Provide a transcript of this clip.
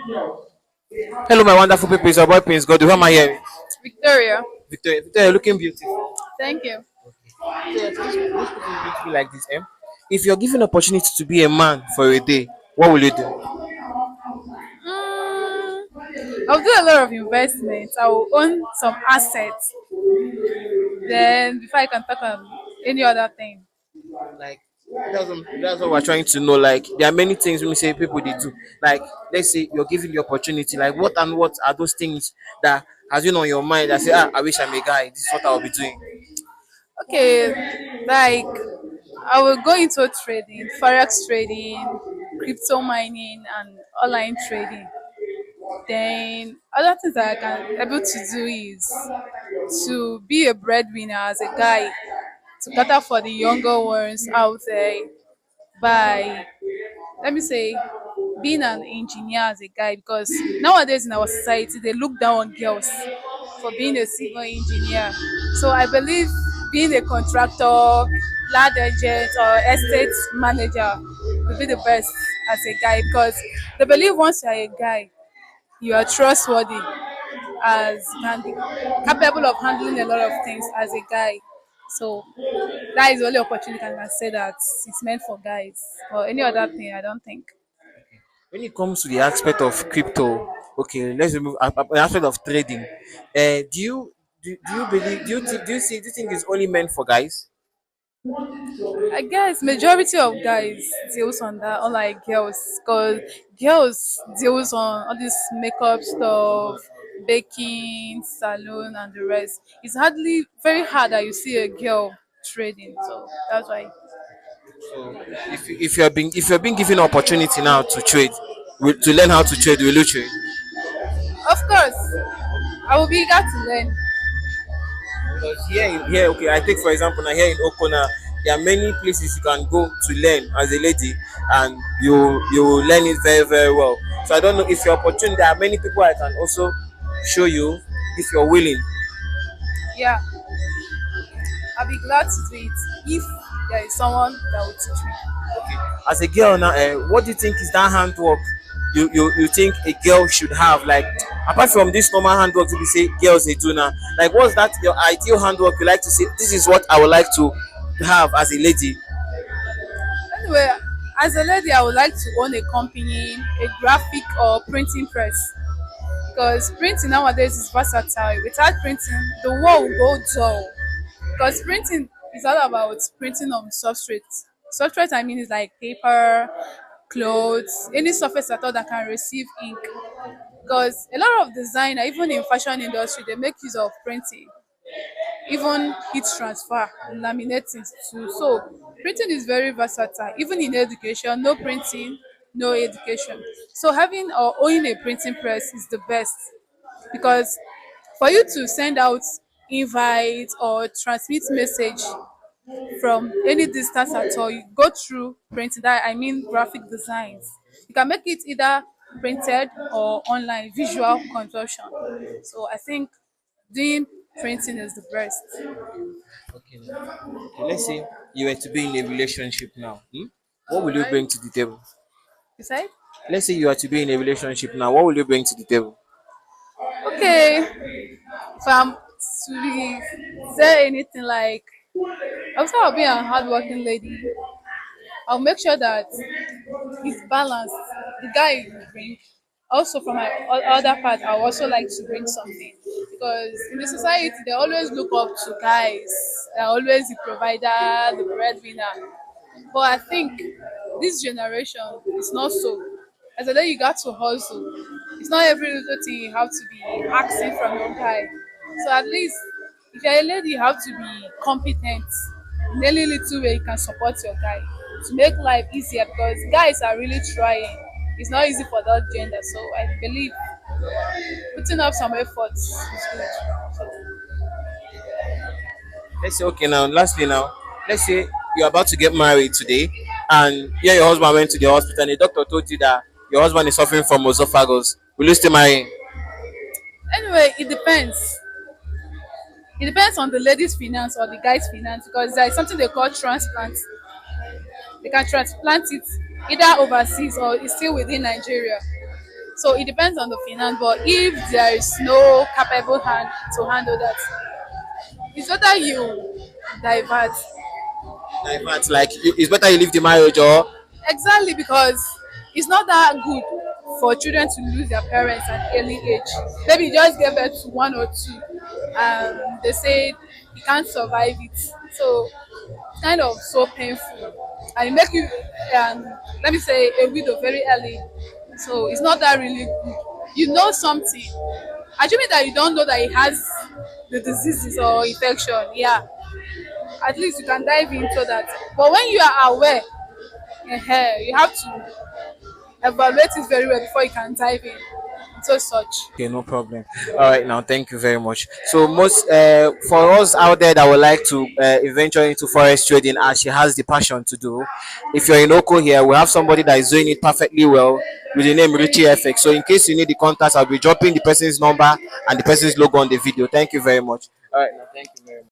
Hello, my wonderful people. It's your boy Prince God. Who am I here? Victoria. Victoria. Victoria, you're looking beautiful. Thank you. Victoria, this question is going to be like this. If you're given opportunity to be a man for a day, what will you do? Mm, I'll do a lot of investments. I will own some assets. Then before I can talk on any other thing. Like that's what we're trying to know. Like there are many things when we say people they do. Like let's say you're given the opportunity. Like what are those things that has been on your mind that say, I wish I'm a guy. This is what I'll be doing. Okay, like I will go into trading, forex trading, crypto mining, and online trading. Then other things that I can able to do is to be a breadwinner as a guy, to cater for the younger ones out there by, let me say, being an engineer as a guy, because nowadays in our society they look down on girls for being a civil engineer. So I believe being a contractor, land agent, or estate manager will be the best as a guy, because they believe once you are a guy, you are trustworthy, as you can be capable of handling a lot of things as a guy. So that is the only opportunity I can say that it's meant for guys. Or any other thing, I don't think. When it comes to the aspect of crypto, okay, let's remove the aspect of trading. Do you believe do you think it's only meant for guys? I guess majority of guys deals on that, unlike girls, because girls deals on all this makeup stuff, baking, salon, and the rest. It's hardly very hard that you see a girl trading, so that's why. So if you're being given opportunity now to trade, to learn how to trade, will you trade? Of course, I will be eager to learn. Because here, okay, I take for example now here in Okona, there are many places you can go to learn as a lady, and you will learn it very very well. So I don't know if your opportunity. There are many people I can also show you if you're willing. Yeah, I'll be glad to do it if there is someone that will teach me. As a girl now, what do you think is that handwork you think a girl should have? Like apart from this normal handwork we say girls they do now, like what's that your ideal handwork you like to say? This is what I would like to have as a lady. Anyway, as a lady, I would like to own a company, a graphic or printing press. Because printing nowadays is versatile. Without printing, the world will go dull. Because printing is all about printing on substrate. Substrate, I mean, is like paper, clothes, any surface at all that can receive ink. Because a lot of designer, even in fashion industry, they make use of printing, even heat transfer, laminating too. So printing is very versatile. Even in education, no printing, no education. So having or owning a printing press is the best, because for you to send out invite or transmit message from any distance at all, you go through printing. That I mean graphic designs. You can make it either printed or online visual conversion. So I think doing printing is the best. Okay, now. Okay, let's say you were to be in a relationship now. What will All you right. bring to the table? You said? Let's say you are to be in a relationship now. What will you bring to the table? Okay. If I'm to be say anything like, also I'll be a hardworking lady. I'll make sure that it's balanced. The guy will bring. Also, from my other part, I would also like to bring something, because in the society they always look up to guys. They're always the provider, the breadwinner. But I think this generation is not so. As a lady, you got to hustle. It's not every little thing you have to be asking from your guy. So at least if you're a lady, you have to be competent in any little way you can support your guy to make life easier, because guys are really trying. It's not easy for that gender. So I believe putting up some efforts is good. So Let's say okay now. Lastly now, let's say you're about to get married today, and yeah, your husband went to the hospital, and the doctor told you that your husband is suffering from esophagus. Will you still marry him? anyway, it depends. It depends on the lady's finance or the guy's finance, because there is something they call transplant. They can transplant it either overseas or it's still within Nigeria. So it depends on the finance. But if there is no capable hand to handle that, it's better you divert. Divert, like it's better you leave the marriage or Exactly, because it's not that good for children to lose their parents at early age. Maybe you just give birth to one or two, and they say you can't survive it. So it's kind of so painful, and it make you, let me say, a widow very early. So it's not that really good. You know something, assuming that you don't know that he has the diseases or infection. Yeah, at least you can dive into that. But when you are aware, you have to evaluate it very well before you can dive in into such. okay, no problem. All right, now thank you very much. So most for us out there that would like to venture into forest trading, as she has the passion to do, if you're in Oko here, we have somebody that is doing it perfectly well with the name Richie FX. So in case you need the contact, I'll be dropping the person's number and the person's logo on the video. Thank you very much. All right, now thank you very much.